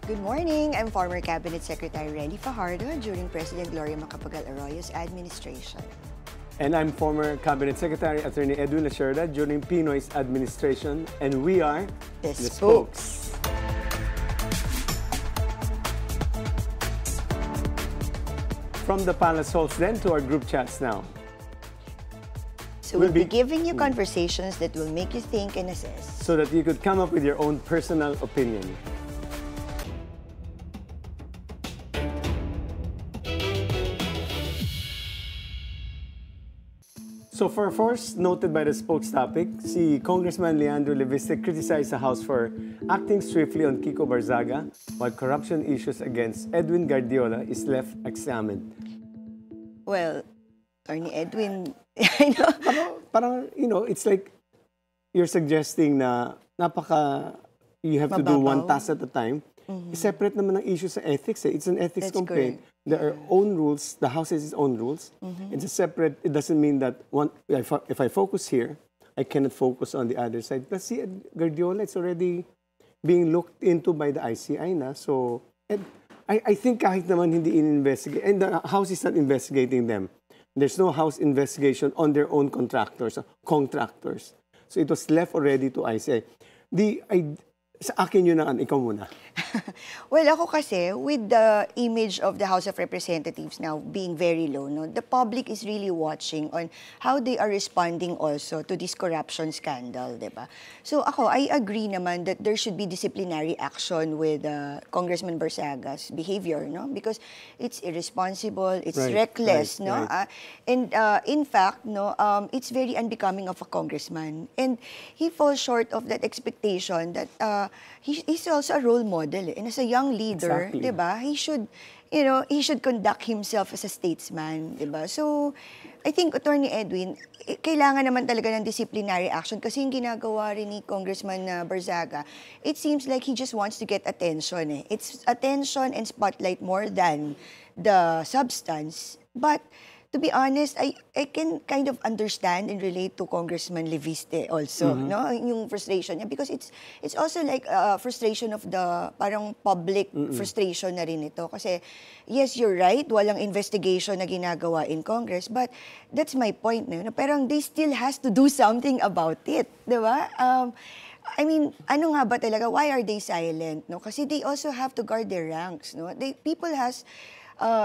Good morning. I'm former Cabinet Secretary Renny Fajardo during President Gloria Macapagal Arroyo's administration. And I'm former Cabinet Secretary Attorney Edwin Lacerda during Pinoy's administration, and we are The Spokes. From the palace halls then to our group chats now. So we'll be giving you conversations that will make you think and assess. So that you could come up with your own personal opinion. So for first, noted by the spokes topic, si Congressman Leandro Leviste criticized the House for acting swiftly on Kiko Barzaga while corruption issues against Edwin Guardiola is left examined. Well, Attorney Edwin, I know. Parang, it's like you're suggesting na you have to do one task at a time. Separate naman ng issue sa ethics. It's an ethics complaint. Correct. There are own rules. The House has its own rules. It's a separate. It doesn't mean that if I focus here, I cannot focus on the other side. Plus, see, Guardiola, it's already being looked into by the ICI na. So, I think kahit naman hindi in-investigate, and the House is not investigating them. There's no House investigation on their own contractors. So it was left already to ICI. Sa akin yun na, ikaw muna. Well, ako kasi, with the image of the House of Representatives now being very low, no, the public is really watching on how they are responding also to this corruption scandal, diba? So ako, I agree naman that there should be disciplinary action with Congressman Barzaga's behavior, no? Because it's irresponsible, it's reckless, no? Right. And in fact, no, it's very unbecoming of a congressman. And he falls short of that expectation that he's also a role model. And as a young leader, Exactly. diba, he should conduct himself as a statesman, diba? So, I think, Attorney Edwin, kailangan naman talaga ng disciplinary action kasi yung ginagawa rin ni Congressman Barzaga, it seems like he just wants to get attention. It's attention and spotlight more than the substance. But, to be honest, I can kind of understand and relate to Congressman Leviste also, no? Yung frustration niya because it's also like frustration of the parang public frustration na rin ito kasi yes, you're right, walang investigation na ginagawa in Congress, but that's my point na parang they still has to do something about it, 'di ba? I mean, ano nga ba talaga? Why are they silent? No, kasi they also have to guard their ranks, no? People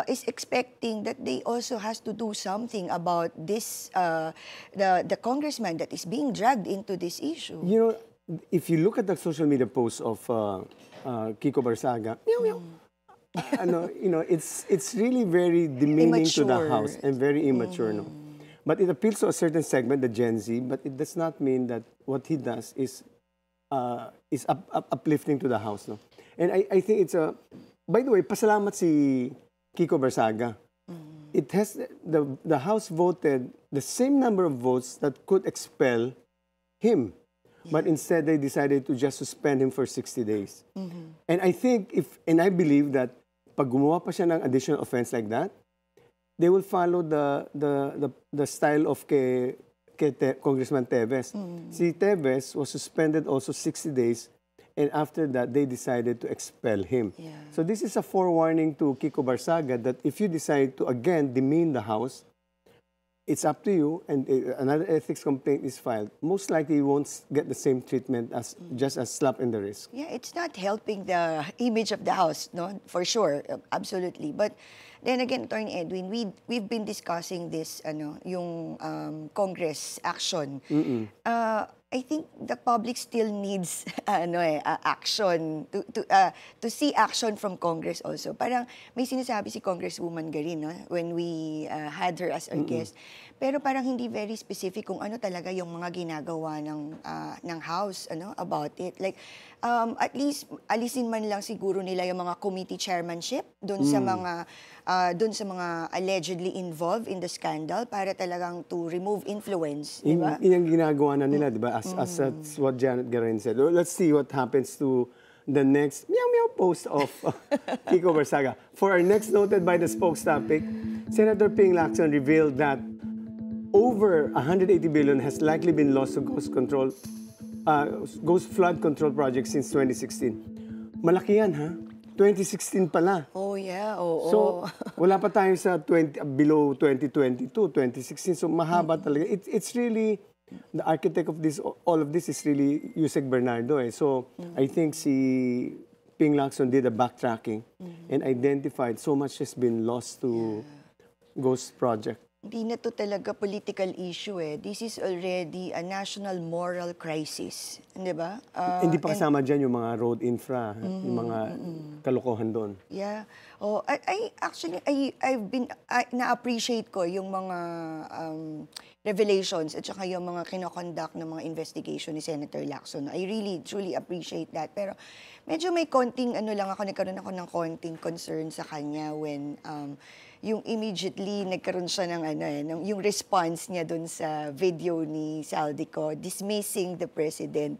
is expecting that they also has to do something about this, the congressman that is being dragged into this issue. You know, if you look at the social media posts of Kiko Barzaga, it's really very demeaning to the House and very immature, no? But it appeals to a certain segment, the Gen Z, but it does not mean that what he does is uplifting to the House, no? And I think it's a. By the way, pasalamat si Kiko Barzaga. It has the House voted the same number of votes that could expel him. But instead they decided to just suspend him for 60 days. And I think I believe that pag gumawa pa siya ng additional offense like that, they will follow the style of Congressman Teves. Si Teves was suspended also 60 days. And after that, they decided to expel him. Yeah. So this is a forewarning to Kiko Barzaga that if you decide to again demean the House, it's up to you, and another ethics complaint is filed. Most likely you won't get the same treatment as just a slap in the wrist. Yeah, it's not helping the image of the House, no? For sure, absolutely. But then again, Attorney Edwin, we've been discussing this, yung Congress action. I think the public still needs action to see action from Congress also. Parang may sinasabi si Congresswoman Garin, no, when we had her as our guest. Pero parang hindi very specific kung ano talaga yung mga ginagawa ng House about it. Like at least alisin man lang siguro nila yung mga committee chairmanship doon sa mga allegedly involved in the scandal para talagang to remove influence, di ba? Yung ginagawa na nila, di ba? As that's what Janet Garin said. Let's see what happens to the next meow post of Kiko Barzaga. For our next noted by the spokes topic, Senator Ping Lacson revealed that over 180 billion has likely been lost to ghost flood control project since 2016. Malaki yan, ha? 2016 pala. Oh, yeah. Oo. So, wala pa tayo sa below 2022, 2016. So, mahaba talaga. It's really, the architect of this, all of this is really Yusek Bernardo. So, I think si Ping Lacson did a backtracking and identified so much has been lost to Ghost Project. Hindi na to talaga political issue eh. This is already a national moral crisis. Di ba? Hindi pa kasama dyan yung mga road infra, yung mga kalokohan doon. Yeah. Oh, na-appreciate ko yung mga revelations at saka yung mga kinoconduct ng mga investigation ni Senator Lacson. I really, truly appreciate that. Pero medyo may konting, nagkaroon ako ng konting concern sa kanya when yung immediately nagkaroon siya ng yung response niya dun sa video ni Saldico dismissing the president,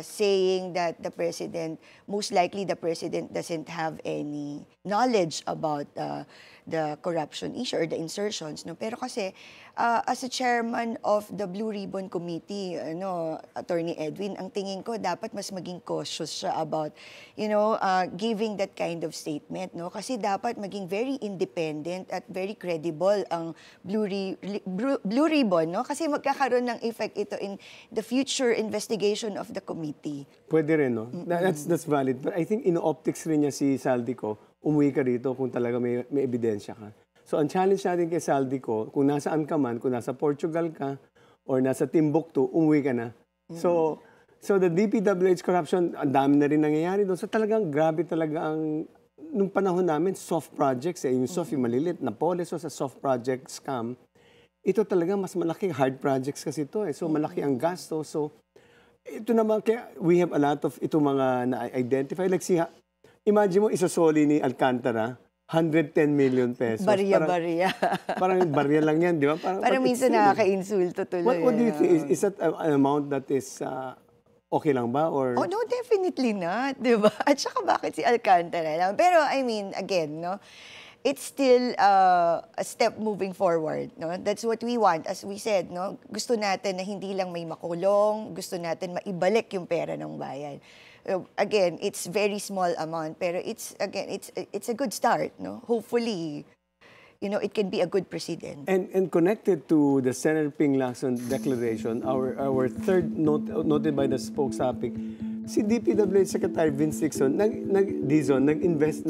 saying that the president, most likely the president doesn't have any knowledge about the corruption issue or the insertions, pero kasi as a chairman of the Blue Ribbon Committee, Attorney Edwin, ang tingin ko dapat mas maging cautious siya about giving that kind of statement, kasi dapat maging very independent at very credible ang Blue Ribbon, kasi magkakaroon ng effect ito in the future investigation of the committee. Pwede rin, no? That's valid. But I think in-optics rin niya si Saldico, umuwi ka rito kung talaga may ebidensya ka. So, ang challenge natin kay Saldico, kung nasaan ka man, kung nasa Portugal ka, or nasa Timbuktu, umuwi ka na. So the DPWH corruption, ang dami na rin nangyayari doon. So, talagang grabe talaga ang, nung panahon namin, soft projects, yung soft, yung malilit na poliso sa soft project scam, ito talaga mas malaki, hard projects kasi ito. So, malaki ang gasto. So, ito naman, kaya we have a lot of ito mga na-identify. Like, imagine mo, isasoli ni Alcantara, 110 million pesos. Barya-barya. Parang barya lang yan, di ba? Parang minsan nakaka-insulto tuloy. What do you think? Is that an amount that is okay lang ba? Or? Oh, no, definitely not, di ba? At saka bakit si Alcantara lang? Pero, I mean, again, it's still a step moving forward. That's what we want. As we said, gusto natin na hindi lang may makulong, gusto natin maibalik yung pera ng bayan. Again, it's very small amount, pero it's a good start. Hopefully, it can be a good precedent. And connected to the Senator Ping Lacson declaration, our third noted by the spokesapik, si DPWH Secretary Vince Dizon, nag-invest,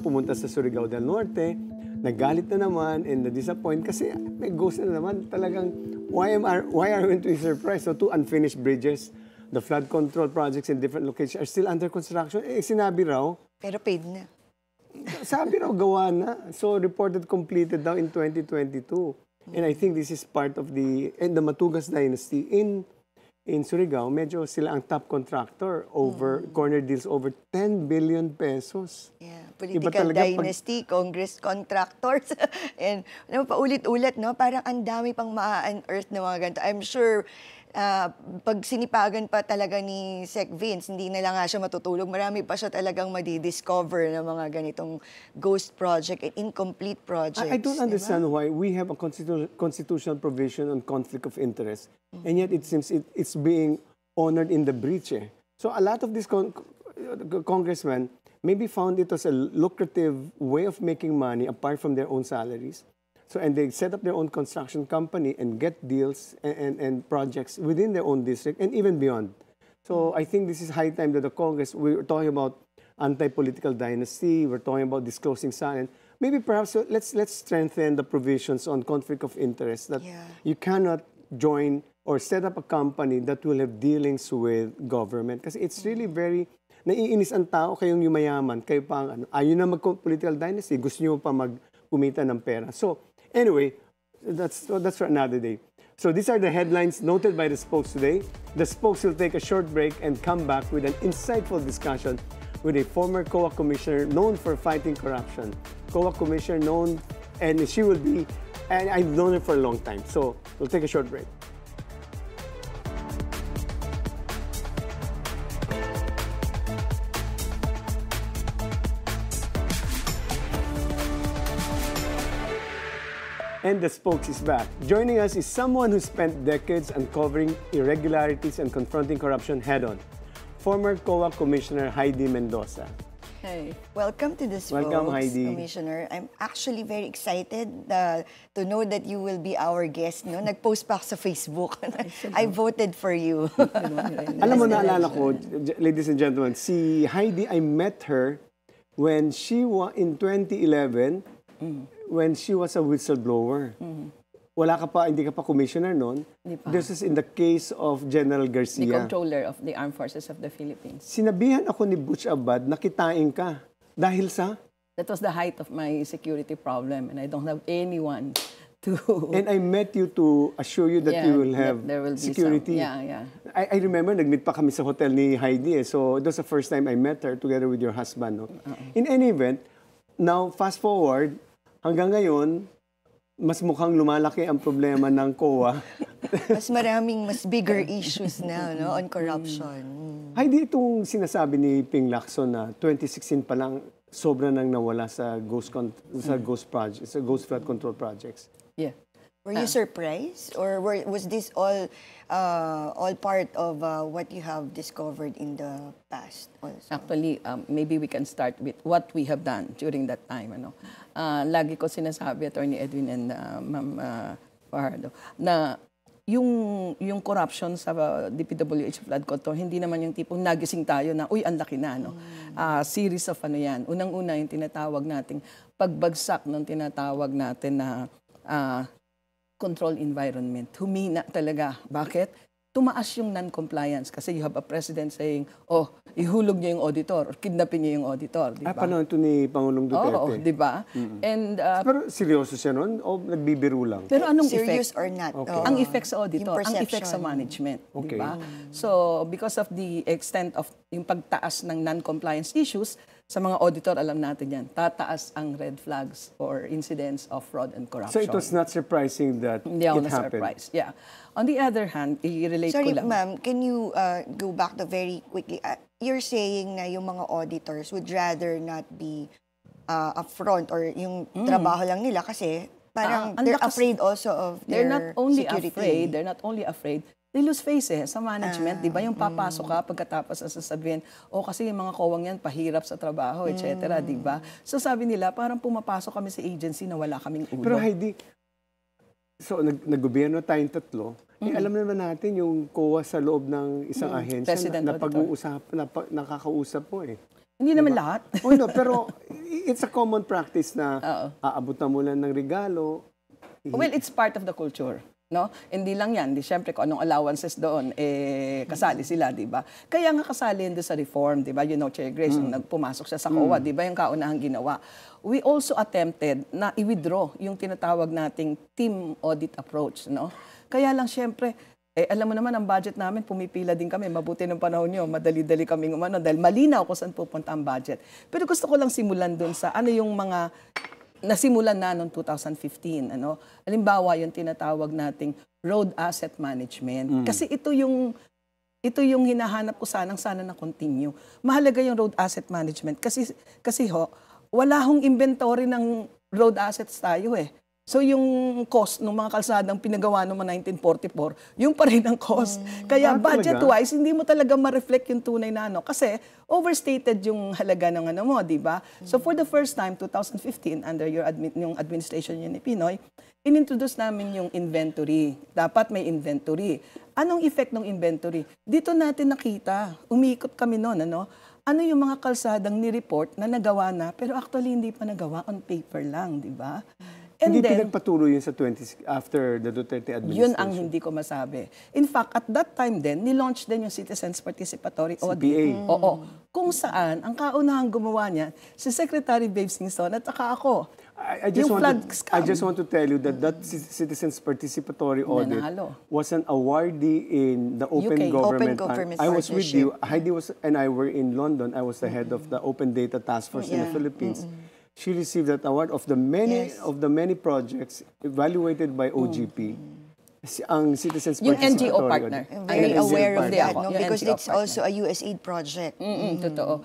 pumunta sa Surigao del Norte, naggalit na naman and na-disappoint kasi may ghost na naman. Talagang, why are we to be surprised? So, two unfinished bridges, the flood control projects in different locations are still under construction. Sinabi raw. Pero paid na. Sabi raw, gawa na. So, reported completed daw in 2022. And I think this is part of the Matugas dynasty in Surigao. Medyo sila ang top contractor over corner deals over 10 billion pesos. Yeah, political dynasty, Congress contractors. And paulit-ulit, parang ang dami pang ma-unearth na mga ganito. I'm sure pag sinipagan pa talaga ni Sec Vince, hindi na lang nga siya matutulog. Marami pa siya talagang madidiscover ng mga ganitong ghost project and incomplete projects. I don't understand why we have a constitutional provision on conflict of interest, and yet it seems it's being honored in the breach. So a lot of these congressmen maybe found it as a lucrative way of making money apart from their own salaries. So, and they set up their own construction company and get deals and projects within their own district and even beyond. So, I think this is high time that the Congress, we're talking about anti-political dynasty, we're talking about disclosing silence. Maybe perhaps let's strengthen the provisions on conflict of interest that you cannot join or set up a company that will have dealings with government. Kasi it's really very, naiinis ang tao, kayong yumayaman, kayo pa ayaw na mag-political dynasty, gusto nyo pa kumita ng pera. So, anyway, that's for another day. So these are the headlines noted by the spokes today. The spokes will take a short break and come back with an insightful discussion with a former COA commissioner known for fighting corruption. COA commissioner known, and she will be, and I've known her for a long time. So we'll take a short break. And the spokes is back. Joining us is someone who spent decades uncovering irregularities and confronting corruption head-on. Former COA Commissioner Heidi Mendoza. Hey. Welcome to this, Welcome, folks, Heidi. Commissioner. I'm actually very excited to know that you will be our guest. No? Nag-post pa ako sa Facebook. I voted for you. Alam mo, naalala ko, ladies and gentlemen, si Heidi, I met her when she was in 2011, when she was a whistleblower. Wala ka pa, hindi ka pa commissioner noon. This is in the case of General The Garcia. Comptroller of the Armed Forces of the Philippines. Sinabihan ako ni Butch Abad na kitain ka. Dahil sa? That was the height of my security problem, and I don't have anyone to... And I met you to assure you that you will have that there will be security. some, yeah. I remember, nag-meet pa kami sa hotel ni Heidi. So, that was the first time I met her together with your husband. No? In any event, now, fast forward, hanggang ngayon, mas mukhang lumalaki ang problema ng COA. mas bigger issues now, no, on corruption. Heidi, itong sinasabi ni Ping Lacson na 2016 pa lang, sobra nang nawala sa ghost project, sa ghost flood control projects. Yeah. Were you surprised, or was this all part of what you have discovered in the past? Also? Actually, maybe we can start with what we have done during that time. Ano? Lagi ko sinasabi, Attorney Edwin and Ma'am Fajardo, na yung corruption sa DPWH flood control, hindi naman yung tipong nagising tayo na, uy, ang laki na. No? Series of ano yan. Unang-una yung tinatawag nating pagbagsak ng tinatawag natin na control environment. Humina talaga. Bakit? Tumaas yung non-compliance kasi you have a president saying, oh, ihulog niyo yung auditor or kidnapin niyo yung auditor. Diba? Panahon ito ni Pangulong Duterte. Oo, di ba? And, pero seryoso siya nun o nagbibiro lang? pero anong Serious effect? or not? Okay. Ang effect sa auditor, Yung ang effect sa perception. management. Okay. Diba? So, because of the extent of yung pagtaas ng non-compliance issues, sa mga auditor, alam natin yan, tataas ang red flags or incidents of fraud and corruption. So it was not surprising that Hindi ako it happened? na-surprise. Yeah. On the other hand, i-relate Sorry, ko lang. ma'am, can you go back to very quickly? You're saying na yung mga auditors would rather not be upfront or yung trabaho lang nila kasi parang ang they're lakas- afraid also of their They're not only security. afraid, they're not only afraid, they lose face sa management, di ba? Yung papasok ka pagkatapos sasabihin, kasi yung mga kawang yan, pahirap sa trabaho, etc., di ba? So sabi nila, parang pumapasok kami sa agency na wala kaming ulo. Pero Heidi, so nag-gobyerno tayong tatlo, alam naman natin yung COA sa loob ng isang ahensya President na auditor. nakakausap po eh. Hindi naman lahat. Oh, no, pero it's a common practice na aabutan mo lang ng regalo. Well, it's part of the culture. No? Hindi lang yan. Di, syempre, kung anong allowances doon, kasali sila, di ba? Kaya nga kasali yun doon sa reform, di ba? You know, Chair Grace, yung nagpumasok siya sa COA, di ba? Yung kaunahang ginawa. We also attempted na i-withdraw yung tinatawag nating team audit approach, no? Kaya lang, syempre, alam mo naman, ang budget namin, pumipila din kami. Mabuti ng panahon nyo, madali-dali kaming umano dahil malinaw kung saan pupunta ang budget. Pero gusto ko lang simulan doon sa ano yung mga nasimulan na noong 2015. Ano? Halimbawa, yung tinatawag nating road asset management. Kasi ito yung hinahanap ko sana na continue. Mahalaga yung road asset management. Kasi wala hong inventory ng road assets tayo eh. So yung cost ng mga kalsadang pinagawa noong 1944, yung pa rin ang cost. Kaya budget-wise, hindi mo talaga ma-reflect yung tunay na ano. Kasi overstated yung halaga ng ano mo, di ba? So for the first time, 2015, under yung administration yun ni Pinoy, inintroduce namin yung inventory. Dapat may inventory. Anong effect ng inventory? Dito natin nakita, umikot kami noon, ano yung mga kalsadang ni-report na nagawa na, pero actually hindi pa nagawa, on paper lang, di ba? And Hindi then, pinagpatuloy yun sa after the Duterte yun administration. ang hindi ko masabi. In fact, at that time din, nilaunch din yung Citizens Participatory Audit. CPA. Oo. Kung saan, ang kaunahang gumawa niya, si Secretary Babe Singson at saka ako. I just want to tell you that Citizens Participatory Audit Nanalo. was an awardee in the Open UK. Government. Open Government I was with Partnership. you. Heidi and I were in London. I was the head of the Open Data Task Force in the Philippines. She received that award of the many projects evaluated by OGP. Ang Citizens Yung Participatory NGO partner. Audit. I'm very NGO aware of partner. that, Yung because NGO it's partner. also a USAID project. Totoo.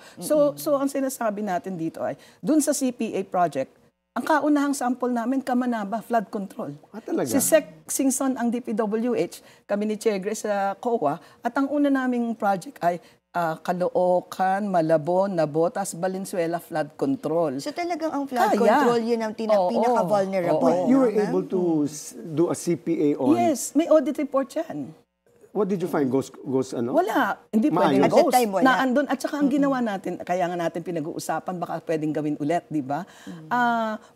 So ang sinasabi natin dito ay, dun sa CPA project, ang kaunahang sample namin, Kamanaba, flood control. Talaga? Si Sec Singson ang DPWH, kami ni Chair Grace sa COA, at ang una naming project ay Caloocan, Malabon, Nabotas, Valenzuela flood control. So talagang ang flood Kaya. control, yun ang Oo. pinaka-vulnerable. You were no, ma'am? able to do a CPA on... Yes, may audit report yan. What did you find? Ghost ano? Wala. Hindi Maayos. pwedeng At that ghost. time, wala. Naandun. At saka ang ginawa natin, kaya nga natin pinag-uusapan, baka pwedeng gawin ulit, di ba?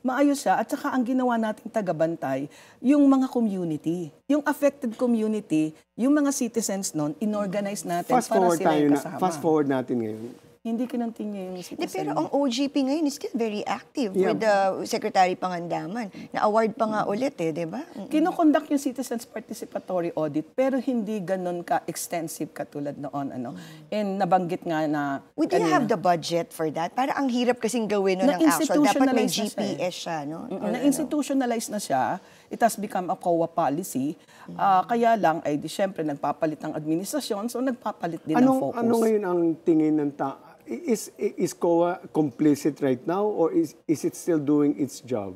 Maayos siya. At saka ang ginawa nating tagabantay, yung mga community. Yung affected community, yung mga citizens nun, inorganize natin para sila yung kasama. Fast forward natin ngayon. Hindi kinontinue yung Di, citizen. pero ang OGP ngayon is still very active Yeah. with the Secretary Pangandaman. Na-award pa nga ulit di ba? Kinoconduct yung citizens participatory audit pero hindi ganun ka-extensive katulad noon. And nabanggit nga na... We didn't kanina, have the budget for that. Para ang hirap kasing gawin nun ng action. Dapat may Na-institutionalize na siya GPS siya, no? Na-institutionalize na siya. It has become a COA policy. Kaya lang, ay di syempre, nagpapalit ng administrasyon, so nagpapalit din ng focus. Ano ngayon ang tingin ng Is COA complicit right now or is it still doing its job?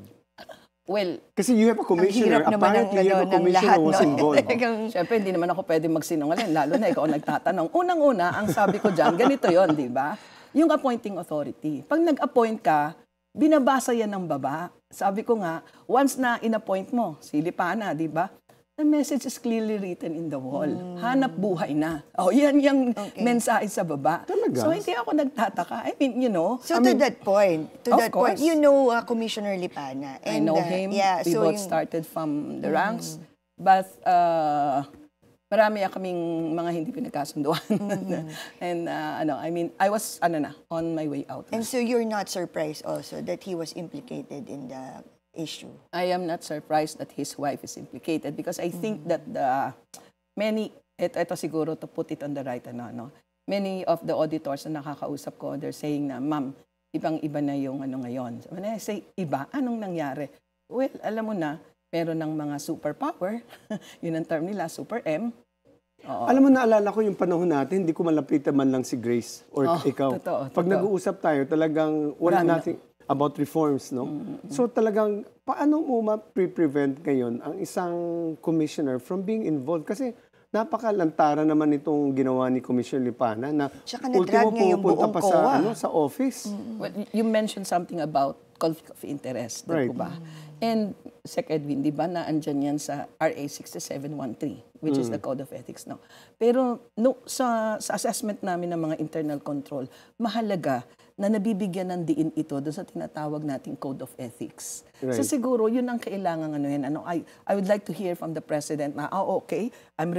Well, Kasi you have a commissioner. Ang hirap naman Apparently, you have a ng commissioner lahat, who was no? involved. syempre, hindi naman ako pwede magsinungaling, lalo na ikaw ang nagtatanong. Unang-una, ang sabi ko dyan, ganito yon, di ba? Yung appointing authority. Pag nag-appoint ka, binabasa yan ng baba. Sabi ko nga, once na in-appoint mo, silipa na, di ba? The message is clearly written in the wall. Hanap buhay na. Yan yung mensahe sa baba. Talaga? So, hindi ako nagtataka. I mean, So to that point, Of course. you know Commissioner Lipana. I know him. Yeah, We so both started from the ranks. But marami kaming mga hindi pinagkasunduan. And I mean, I was on my way out. And so you're not surprised also that he was implicated in the issue? I am not surprised that his wife is implicated because I think that ito siguro to put it on the right, many of the auditors na nakakausap ko, they're saying na, ma'am, ibang-iba na yung ngayon. So when I say iba, anong nangyari? Well, alam mo na, meron ng mga superpower, yun ang term nila, super M. Oo. Alam mo, naalala ko yung panahon natin, hindi ko malapitan man lang si Grace or ikaw. Totoo. Pag nag-uusap tayo, talagang wala nating about reforms, no? So talagang, paano mo ma-prevent ngayon ang isang commissioner from being involved? Kasi napakalantara naman itong ginawa ni Commissioner Lipana na Tsaka na-drag niya yung pupunta buong pa COA. sa office. Well, you mentioned something about conflict of interest, di Right. po ba? And Sec Edwin, di ba na andyan yan sa RA 6713, which is the Code of Ethics, no? Pero sa assessment namin ng mga internal control, mahalaga na nabibigyan ng diin ito doon sa tinatawag nating Code of Ethics. Right. So siguro yun ang kailangan I would like to hear from the President na, okay, I'm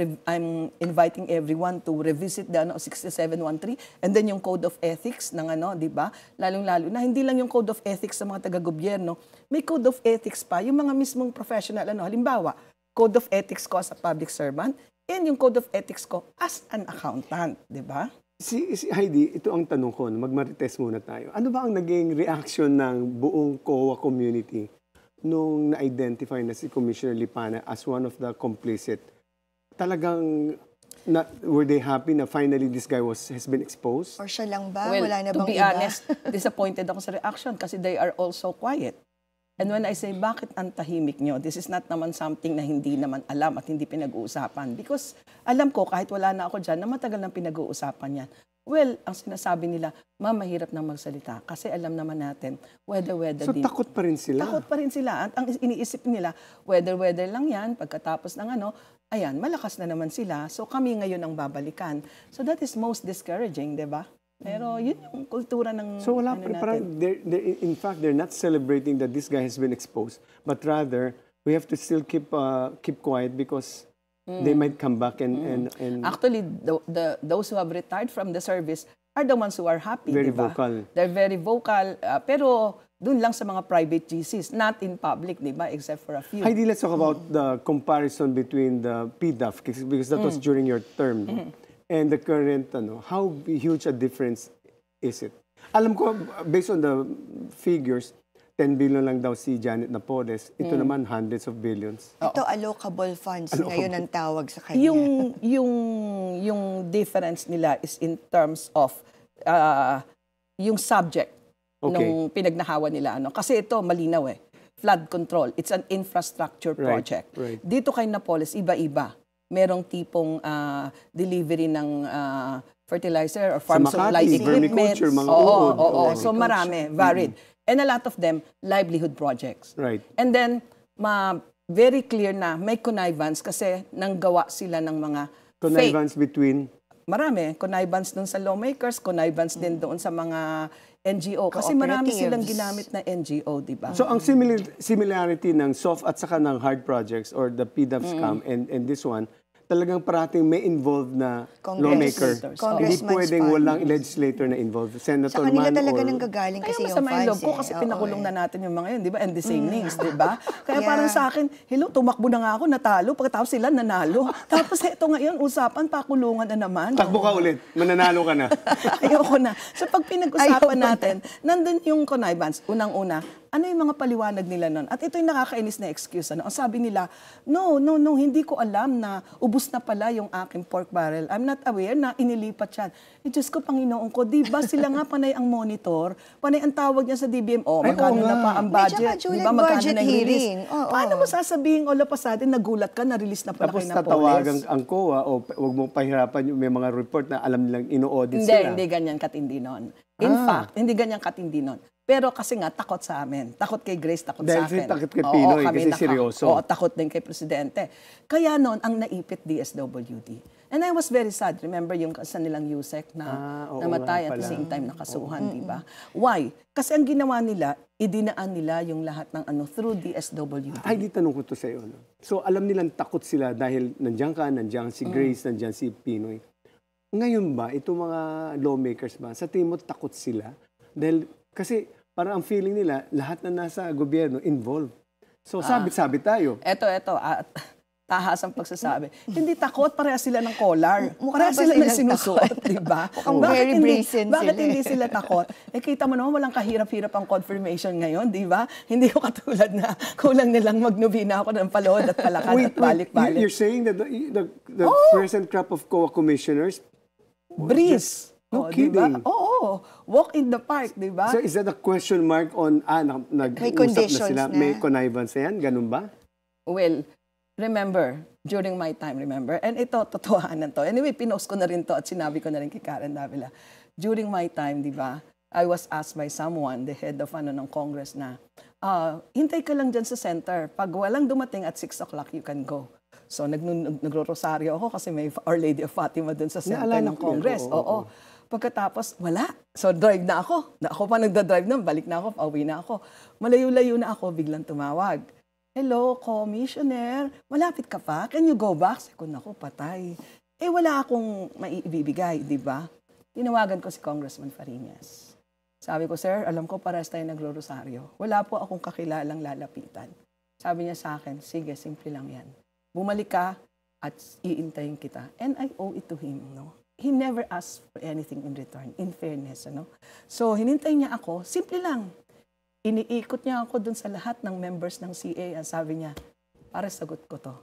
inviting everyone to revisit the 6713 and then yung Code of Ethics ng di ba? Lalong-lalo na hindi lang yung Code of Ethics sa mga taga-gobyerno, may Code of Ethics pa yung mga mismong professional halimbawa, Code of Ethics ko as a public servant and yung Code of Ethics ko as an accountant, di ba? Si Heidi, ito ang tanong ko, magmarites muna tayo. Ano ba ang naging reaction ng buong COA community nung na-identify na si Commissioner Lipana as one of the complicit? Talagang, were they happy na finally this guy has been exposed? Or siya lang ba? Well, Wala na to bang be iba? honest, disappointed ako sa reaction kasi they are all so quiet. And when I say, bakit ang tahimik nyo? This is not naman something na hindi naman alam at hindi pinag-uusapan. Because alam ko, kahit wala na ako dyan, na matagal nang pinag-uusapan yan. Well, ang sinasabi nila, ma'am, mahirap nang magsalita. Kasi alam naman natin, weather So din. takot pa rin sila? Takot pa rin sila. At ang iniisip nila, weather lang yan. Pagkatapos ng ayan, malakas na naman sila. So kami ngayon ang babalikan. So that is most discouraging, di ba? Pero yun yung kultura ng So wala parang in fact they're not celebrating that this guy has been exposed, but rather we have to still keep quiet because they might come back and Actually, those who have retired from the service are the ones who are happy, Very di ba? vocal. They're very vocal, pero dun lang sa mga private GCs, not in public, di ba? Except for a few. Heidi, let's talk about the comparison between the PDAF because that was during your term and the current how huge a difference is it? Alam ko based on the figures 10 billion lang daw si Janet Napoles. Ito naman hundreds of billions. Ito, allocable funds ngayon ang tawag sa kanya. Yung difference nila is in terms of yung subject nung pinagnahawan nila. Kasi ito, malinaw flood control. It's an infrastructure project. Right. Dito kay Napoles, iba-iba. Merong tipong delivery ng fertilizer or Sa farm Makati, supply equipment. vermiculture, mga Oo, uod. oo. Oo. So marami, varied. And a lot of them, livelihood projects. Right. And then, very clear na may connivance kasi nanggawa sila ng mga fake. Connivance between... Marami. Connivance doon sa lawmakers, connivance din doon sa mga NGO. Kasi marami silang ginamit na NGO, di ba? So ang similarity ng soft at saka ng hard projects or the PDAP scam and this one, talagang parating may involved na lawmaker. Hindi Congressman's pwedeng fund. walang legislator na involved. Senator Sa kanila man talaga or... nang gagaling Kaya kasi yung masama yung funds loob ko kasi pinakulong na natin yung mga yun, di ba? And the same names, di ba? Kaya Yeah. parang sa akin, hello, tumakbo na nga ako, natalo. Pagkatapos sila nanalo. Tapos ito ngayon, usapan, pakulungan na naman. Takbo ka ulit, mananalo ka na. Ayoko na. So pag pinag-usapan natin, nandun yung connivance. Unang-una, ano yung mga paliwanag nila nun? At ito yung nakakainis na excuse. Ano? Ang sabi nila, no, hindi ko alam na ubus na pala yung aking pork barrel. I'm not aware na inilipat yan. Diyos ko, Panginoon ko, di ba sila nga panay ang monitor? Panay ang tawag niya sa DBMO. Ay, Magkano oo na nga. pa ang budget? Tsaka, Di ba? Magkano budget na yung release? hearing. Oo. Paano mo sasabihin, all of a sudden, nagulat ka, na-release na pala Tapos kayo na tatawagan police? ang COA o huwag mong pahirapan yung may mga report na alam nilang ino-audit Hindi, sila. hindi ganyan katindi nun. In fact, hindi ganyan katindi nun. Pero kasi nga, takot sa amin. Takot kay Grace, takot Dahil sa akin. takot kay Oo, Pinoy, kami kasi seryoso. Oo, takot din kay Presidente. Kaya noon, ang naipit DSWD. And I was very sad. Remember yung sa nilang USEC na oo namatay nga at the pala. same time nakasuhan, di ba? Why? Kasi ang ginawa nila, idinaan nila yung lahat ng through DSWD. Ay, di tanong ko to sa iyo. No? So, alam nilang takot sila dahil nandiyan ka, nandiyan si Grace, nandiyan si Pinoy. Ngayon ba, itong mga lawmakers ba, sa tingin mo takot sila? Dahil, kasi parang ang feeling nila, lahat na nasa gobyerno involved. So, sabit-sabit tayo. Eto, tahas ang pagsasabi. Hindi takot, parehas sila ng collar. Mukha Parehas ba sila ng silang sinusuot, di ba? Mukhang very brazen Bakit sila. hindi sila takot? Kita mo naman, walang kahirap-hirap ang confirmation ngayon, di ba? Hindi ko katulad na kulang nilang magnovena ako ng palod at palakad at balik-balik. You're saying that the present crop of COA commissioners Breeze. No diba? kidding. Oo. Walk in the park, di ba? So, is that a question mark on, May nag-usap na conditions sila, na. may connivance na yan? Ganun ba? Well, remember, during my time, remember? And ito, totohanan to. Anyway, pinost ko na rin to at sinabi ko na rin kay Karen Davila. During my time, di ba, I was asked by someone, the head of ng Congress na, hintay ka lang dyan sa center. Pag walang dumating at 6 o'clock, you can go. So, nagro-rosaryo ako kasi may Our Lady of Fatima dun sa center Naalala ng ko yun. Congress. Oo. Pagkatapos, wala. So, drive na ako. Ako pa nagda-drive na, balik na ako, pauwi na ako. Malayo-layo na ako, biglang tumawag. Hello, Commissioner, malapit ka pa? Can you go back? Sabi ko, naku, patay. Wala akong maibibigay, di ba? Tinawagan ko si Congressman Fariñas. Sabi ko, sir, alam ko parehas tayo nagro-rosaryo. Wala po akong kakilalang lalapitan. Sabi niya sa akin, sige, simple lang yan. Bumalik ka at iintayin kita. And I owe it to him, no? He never asked for anything in return, in fairness, ano? So, hinintay niya ako, simple lang. Iniikot niya ako dun sa lahat ng members ng CA. Ang sabi niya, para sagot ko to.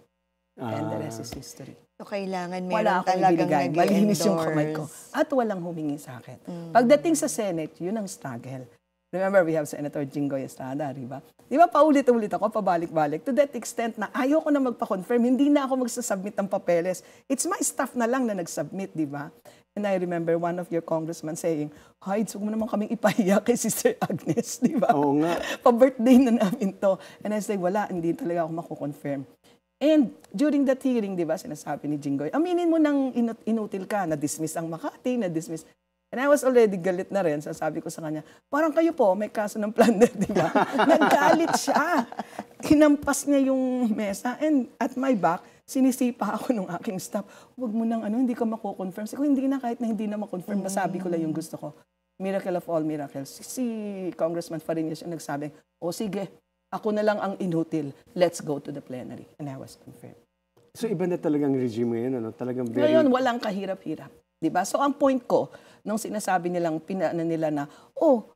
And the rest is history. So, kailangan Wala meron akong talagang binigay. Malinis yung kamay ko. nag-endorse. At walang humingi sa akin. Pagdating sa Senate, yun ang struggle. Remember, we have Senator Jinggoy Estrada, di ba? Di ba, paulit-ulit ako, pabalik-balik. To that extent na ayoko na magpa-confirm, hindi na ako magsasubmit ng papeles. It's my staff na lang na nag-submit, di ba? And I remember one of your congressmen saying, Hides, huwag mo naman kaming ipahiya kay Sister Agnes, di ba? Oo nga. Pa-birthday na namin to. And I say, wala, hindi talaga ako mako-confirm. And during that hearing, di ba, sinasabi ni Jinggoy, aminin mo nang inutil ka, na-dismiss ang Makati, na-dismiss. And I was already galit na rin. So sabi ko sa kanya, parang kayo po, may kaso ng plunder, di ba? Naggalit siya. Hinampas niya yung mesa. And at my back, sinisipa ako ng aking staff. Huwag mo nang hindi ka mako-confirm. Sabi ko, hindi na, kahit na hindi na makonfirm, masabi ko lang yung gusto ko. Miracle of all miracles. Si Congressman Fariñas yung nagsabi, sige, ako na lang ang inutil. Let's go to the plenary. And I was confirmed. So, iba na talagang regime ngayon, ano? Talagang very... Ngayon, walang kahirap-hirap. Diba? So, ang point ko, nung sinasabi nilang, nila na,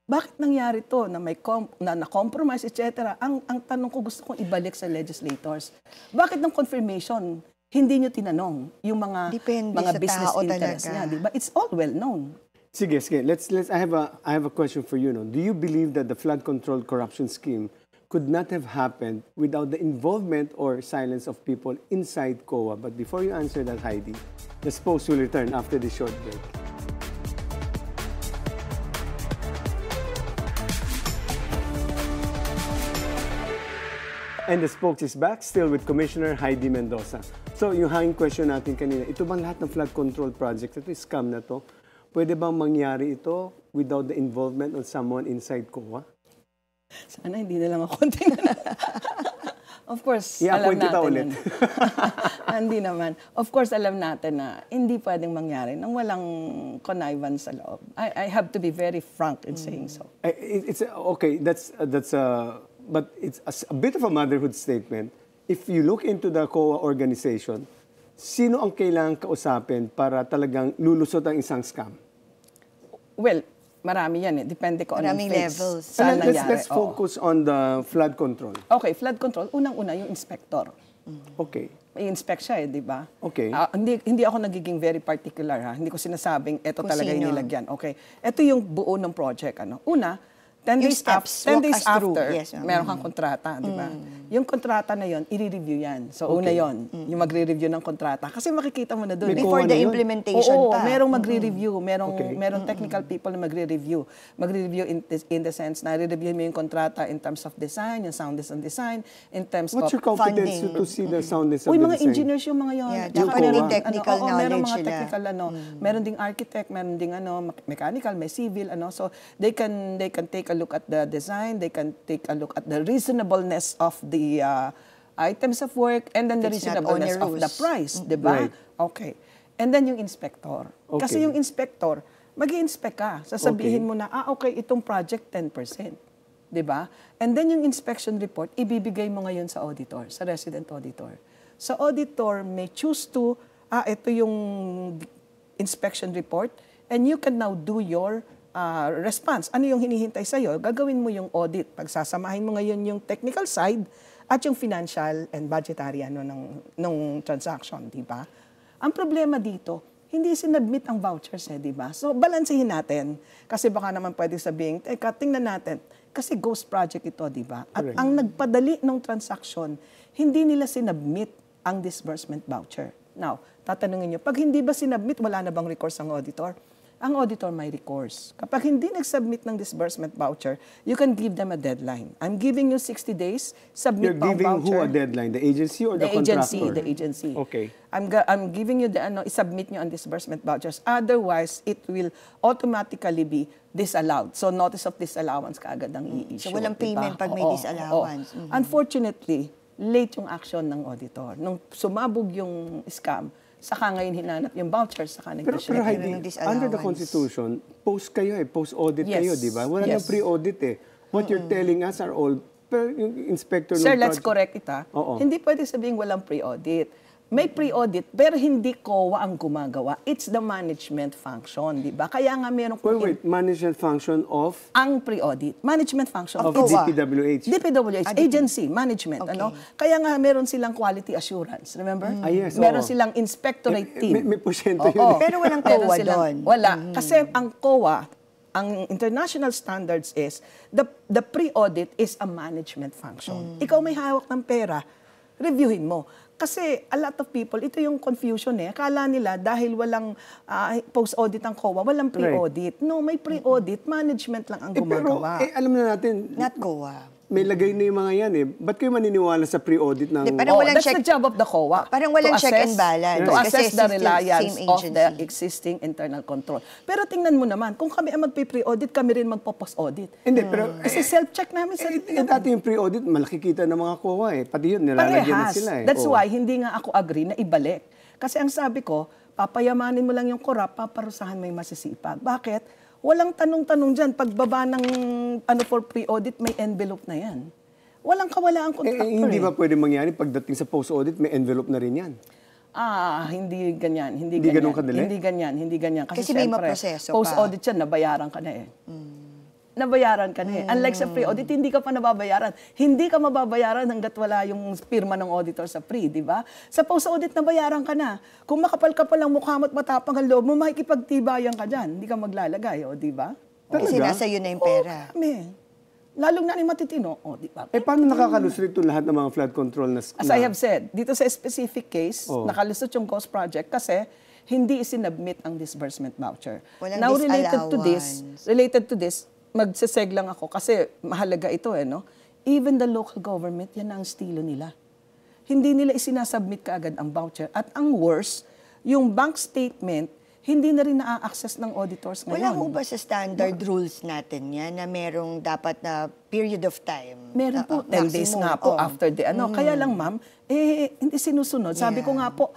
bakit nangyari to na may na-compromise, etc. Ang tanong ko, gusto kong ibalik sa legislators. Bakit ng confirmation, hindi nyo tinanong yung mga Depende business sa tao interests talaga. niya, diba? It's all well known. Sige. I have a question for you. No? Do you believe that the flood control corruption scheme could not have happened without the involvement or silence of people inside COA? But before you answer that, Heidi, the post will return after this short break. And the spokes is back, still with Commissioner Heidi Mendoza. So, yung hanging question natin kanina, ito bang lahat ng flood control projects, ito scam na to, pwede bang mangyari ito without the involvement of someone inside COA? Sana hindi na lang ako tingnan. Of course, alam I-appoint kita natin ulit. yun. Hindi naman. Of course, alam natin na hindi pwedeng mangyari nang walang connivance sa loob. I have to be very frank in saying so. It's okay, but it's a bit of a motherhood statement. If you look into the COA organization, sino ang kailangang kausapin para talagang lulusot ang isang scam? Well, marami yan eh. Depende ko anong Maraming phase. levels. Saan nangyari. Let's focus on the flood control. Okay, flood control. Unang-una, yung inspector. Okay. May inspect siya eh, di ba? Okay. Hindi ako nagiging very particular ha. Hindi ko sinasabing ito Kung talaga yung sino. nilagyan. Okay. Ito yung buo ng project. Una, 10 Yung days, steps, 10 walk days us through. after, Yes, ma'am. meron kang kontrata, di ba? Yung kontrata na yon, i-review yan. So, una yon, yung magre-review ng kontrata. Kasi makikita mo na doon. May Before COA the na yun? implementation Oo, pa. merong magre-review. Okay. Merong technical people na magre-review. Magre-review in the sense na re-review mo yung kontrata in terms of design, yung soundness and design, in terms What's your of confidence funding. to see the soundness of Uy, the mga design? engineers yung mga yon. Yeah, Tsaka dapat may meron, technical meron mga knowledge sila. technical meron ding architect, meron ding mechanical, may civil So they can take a look at the design, they can take a look at the reasonableness of the items of work and then the It's not reasonableness of the onerous. price, 'di ba? Right. Okay. And then yung inspector. Kasi Okay. yung inspector, mag-i-inspect ka. Sasabihin Okay. mo na, okay, itong project 10%. 'Di ba? And then yung inspection report, ibibigay mo ngayon sa auditor, sa resident auditor. Sa auditor may choose to, ito yung inspection report and you can now do your response. Ano yung hinihintay sa'yo? Gagawin mo yung audit. Pagsasamahin mo ngayon yung technical side at yung financial and budgetary ng transaction, di ba? Ang problema dito, hindi sinubmit ang vouchers di ba? So, balansehin natin. Kasi baka naman pwede sabihin, teka, tingnan natin. Kasi ghost project ito, di ba? At Correct. ang nagpadali ng transaction, hindi nila sinubmit ang disbursement voucher. Now, tatanungin nyo, pag hindi ba sinubmit, wala na bang recourse ang auditor? Ang auditor may recourse. Kapag hindi nag-submit ng disbursement voucher, you can give them a deadline. I'm giving you 60 days, You're submit pa ang giving voucher. who a deadline? The agency or the, The agency, contractor? the agency. Okay. I'm giving you the i-submit nyo ang disbursement vouchers. Otherwise, it will automatically be disallowed. So, notice of disallowance kaagad ang i-issue. So, walang diba? payment pag may Oo, disallowance. oo. Unfortunately, late yung action ng auditor. Nung sumabog yung scam, saka ngayon hinanap yung voucher, saka Pero nag-issue. Heidi, ng disallowance. under the Constitution, post-audit Yes. kayo, di ba? Wala nang Yes. pre-audit What you're telling us are all, pero yung inspector Sir, ng let's project- correct it ha. Oo. Hindi pwede sabihin walang pre-audit. May pre-audit, pero hindi COA ang gumagawa. It's the management function, di ba? Kaya nga meron Wait, management function of ang pre-audit. Management function. of It's COA. DPWH. DPWH, agency, management. Okay. Kaya nga meron silang quality assurance, remember? yes, Meron oo. silang inspectorate team. May porsyento Oo. yun. Pero walang Meron COA silang- doon. Wala. Kasi ang COA, ang international standards is, the pre-audit is a management function. Ikaw may hawak ng pera, reviewin mo. Kasi a lot of people, ito yung confusion Akala nila dahil walang post-audit ang COA, walang pre-audit. No, may pre-audit, management lang ang Pero, gumagawa. alam na natin, Not COA. may lagay na yung mga yan Ba't kayo maniniwala sa pre-audit ng... Di, parang walang that's check- the job of the COA. Parang walang To check and assess- balance. To Kasi assess the still reliance same of the agency. existing internal control. Pero tingnan mo naman, kung kami ang magpe-pre-audit, kami rin magpo-post-audit. Hindi, pero... Kasi self-check namin sa dati yung pre-audit, malaki kita ng mga COA Pati yun, nilalagyan na Parehas. sila That's Oo. why hindi nga ako agree na ibalik. Kasi ang sabi ko, papayamanin mo lang yung corrupt, paparusahan mo yung masisipag. Bakit? Walang tanong-tanong dyan. Pagbaba ng for pre-audit, may envelope na yan. Walang kawalaan contractor Hindi ba pwede mangyari pagdating sa post-audit, may envelope na rin yan? Hindi ganyan. Hindi Hindi ganyan. ganun kadali? Hindi ganyan. Kasi may syempre, maproseso pa. post-audit yan, nabayaran ka na Nabayaran ka na Unlike sa pre-audit, hindi ka pa nababayaran. Hindi ka mababayaran hanggat wala yung pirma ng auditor sa pre, di ba? Sa post-audit, nabayaran ka na. Kung makapal-kapal ang mukha mo at matapang ang loob mo, makikipagtibayan ka dyan. Hindi ka maglalagay, di ba? Kasi Talaga? nasa yun na yung pera. Kami. Lalong na ni matitino, di ba? Paano nakakalusot ito lahat ng mga flood control na... As I have said, dito sa specific case, Oh. nakalusot yung ghost project kasi hindi isinubmit ang disbursement voucher. Walang Now, disallowance. related to this, magsaseg lang ako kasi mahalaga ito even the local government, yan ang estilo nila. Hindi nila isinasubmit kaagad ang voucher. At ang worst, yung bank statement, hindi na rin na-access ng auditors ngayon. Wala ho ba sa standard rules natin yan na merong dapat na period of time? Meron po, 10 days maximum. nga po Oo. after the ano. Kaya lang ma'am, hindi sinusunod. Sabi ko nga po,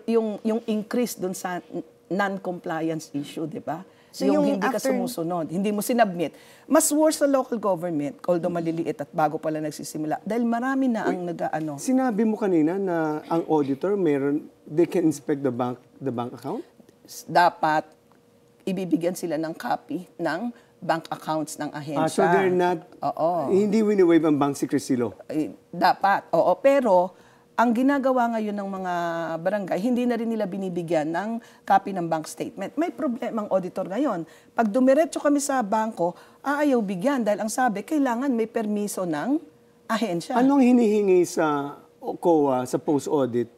yung increase dun sa non-compliance issue, di ba? So yung yung hindi ka after- sumusunod, hindi mo sinubmit. Mas worse sa local government, although maliliit at bago pala nagsisimula. Dahil marami na ang nag-ano. Sinabi mo kanina na ang auditor, they can inspect the bank account? Dapat ibibigyan sila ng copy ng bank accounts ng ahensya. So they're not, hindi wini-waive ang bank secrecy law? Dapat, oo. Pero, ang ginagawa ngayon ng mga barangay, hindi na rin nila binibigyan ng copy ng bank statement. May problema ang auditor ngayon. Pag dumiretso kami sa bangko, ayaw bigyan dahil ang sabi, kailangan may permiso ng ahensya. Anong hinihingi sa COA, sa post-audit?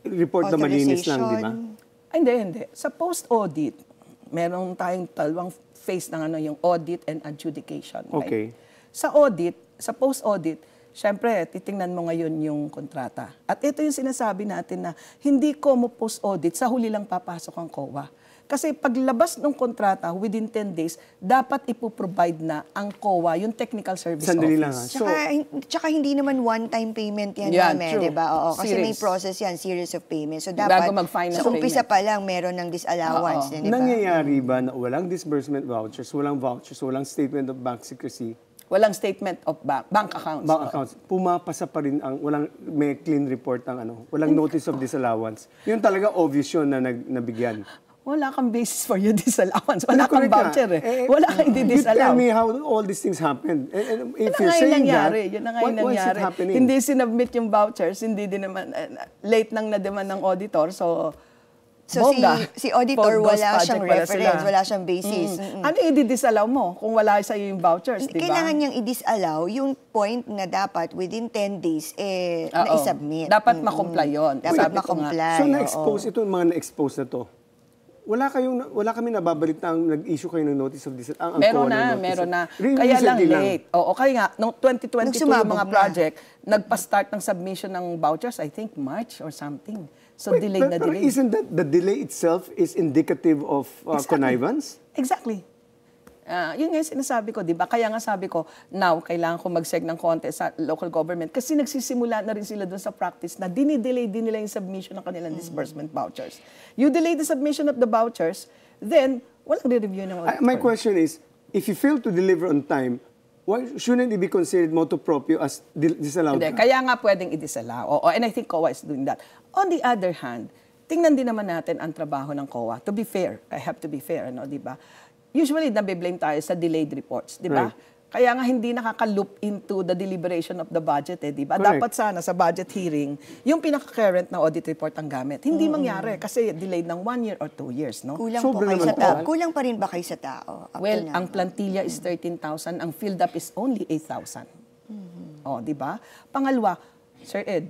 Report na malinis lang, di ba? Ay, hindi. Sa post-audit, meron tayong dalawang phase ng ano, yung audit and adjudication. Right? Okay. Sa audit, sa post-audit, syempre, titingnan mo ngayon yung kontrata. At ito yung sinasabi natin na hindi ko mo post-audit, sa huli lang papasok ang COA. Kasi paglabas ng kontrata, within 10 days, dapat ipoprovide na ang COA, yung technical service Sandali office. lang, ha? Tsaka hindi naman one-time payment yan, Yan, ma'am, true. di ba? Oo, kasi may Series. process yan, series of payments. So dapat, Bago mag-final sa umpisa payment. pa lang, meron ng disallowance. Di ba? Nangyayari ba na walang disbursement vouchers, walang statement of bank secrecy, Walang statement of bank accounts. bank accounts, pumapasa pa rin ang, may clean report ang walang notice of disallowance. Yun talaga obvious yun na nabigyan. Wala kang basis for your disallowance. Wala kang Correct ka. voucher Wala kang You i-disallow. tell me how all these things happen. And if Yun na you're nga yung saying nangyari. that, Yun na nga yung why is it nangyari. happening? Hindi sinubmit yung vouchers, hindi din naman, late nang na-demand ng auditor, so bongga. si auditor, Ghost wala project siyang pala reference, sila. wala siyang basis. Ano i-disallow mo kung wala sa'yo yung vouchers, di ba? Kailangan niyang i-disallow yung point na dapat within 10 days Oo. na-submit. Dapat makomply yun. Dapat Sabi ko nga. makomply. So oo. na-expose ito, mga na-expose na to. Wala kami nababalita ang nag-issue kayo ng notice of disallowance. Meron na. Kaya lang late. Oo, kaya nga, noong 2022 yung Nagsumabog mga na. project, nagpa-start ng submission ng vouchers, I think March or something. So delayed na Pero delayed. isn't that the delay itself is indicative of connivance? Exactly. Yun nga yung sinasabi ko, di ba? Kaya nga sabi ko, now, kailangan ko mag-seg ng konti sa local government kasi nagsisimula na rin sila dun sa practice na dinidelay din nila yung submission ng kanilang disbursement vouchers. You delay the submission of the vouchers, then, walang re-review ng auditor. My question is, if you fail to deliver on time, why shouldn't it be considered motu proprio as disallowed? Hindi, kaya nga pwedeng i-disallow. And I think COA is doing that. On the other hand, tingnan din naman natin ang trabaho ng COA. To be fair, I have to be fair, di ba? Usually, nabiblame tayo sa delayed reports, di ba? Right. Kaya nga hindi nakaka-loop into the deliberation of the budget, di ba? Correct. Dapat sana sa budget hearing, yung pinaka-current na audit report ang gamit. Hindi mangyari kasi delayed ng 1 year or 2 years, no? Kulang Sobra po kayo naman sa po, tao. ah. Kulang pa rin ba kayo sa tao? up Well, to now? ang plantilla is 13,000, ang filled up is only 8,000. O, di ba? Pangalawa, Sir Ed,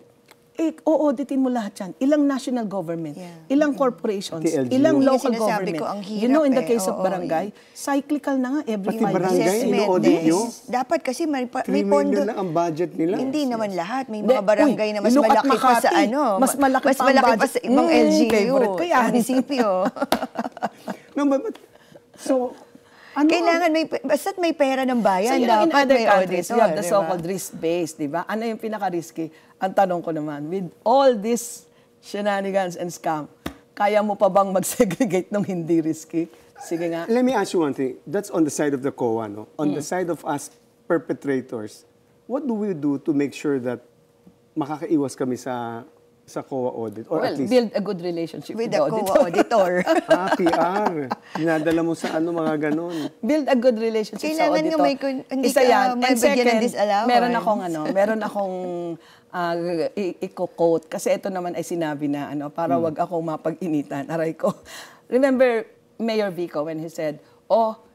o-auditin mo lahat yan. Ilang national government, Yeah. ilang corporations, TLGU. ilang Yun yung local sinasabi government. ko, ang hirap You know, in the eh. case of Oo, barangay, cyclical na nga every Pati 5 barangay, years. Assessment, ino-audit yes. nyo? Dapat kasi may 3 pondo. million lang ang budget nila. Hindi naman lahat. May Hindi, mga barangay na mas look at malaki pa sa Makati. ano. Mas malaki pa ang pa budget. sa ibang LGU. Favorite ko yan. Munisipyo. No, but so, Kailangan basta't may pera ng bayan, So, you know, in dapat other may countries, auditor. we have the di ba? so-called risk-based, di ba? Ano yung pinaka-risky? Ang tanong ko naman, with all this shenanigans and scam, kaya mo pa bang mag-segregate ng hindi risky? Sige nga. let me ask you one thing. That's on the side of the COA, no? On the side of us perpetrators, what do we do to make sure that makakaiwas kami sa COA audit? Or Well, at least, build a good relationship with With the the auditor. co-auditor. PR. Dinadala mo sa mga ganon. Build a good relationship sa Kailangan auditor. nga hindi Isa ka yan. And mabigyan ng second, disallowance. meron akong i-quote. Kasi ito naman ay sinabi na, para wag akong mapag-initan. Aray ko. Remember Mayor Vico when he said,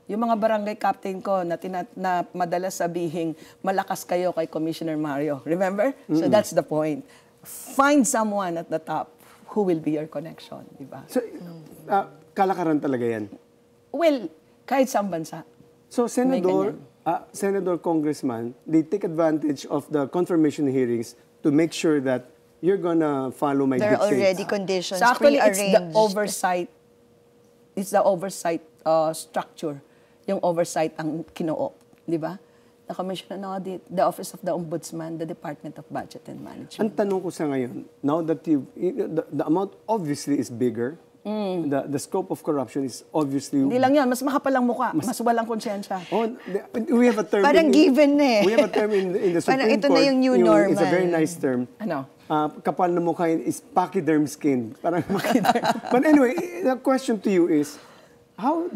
yung mga barangay captain ko na madalas sabihing malakas kayo kay Commissioner Mario. Remember? So that's the point. Find someone at the top who will be your connection, di ba? So, kalakaran talaga yan. Well, kahit sa bansa. So, Senador, senator, congressman, they take advantage of the confirmation hearings to make sure that you're gonna follow my There are dictates. already conditions So actually, it's the pre-arranged. oversight. It's the oversight structure. Yung oversight ang kinoo, di ba? The Commission on Audit, the Office of the Ombudsman, the Department of Budget and Ang Management. tanong ko sa ngayon, now that the amount obviously is bigger, the scope of corruption is obviously... Hindi lang yun, mas makapalang mukha, mas walang konsyensya. Oh, we have a term... Parang given na eh. We have a term in the Supreme Parang ito Court. na yung new It's a normal. very nice term. Ano? Kapal na mukha is pachyderm skin. Parang But anyway, the question to you is, how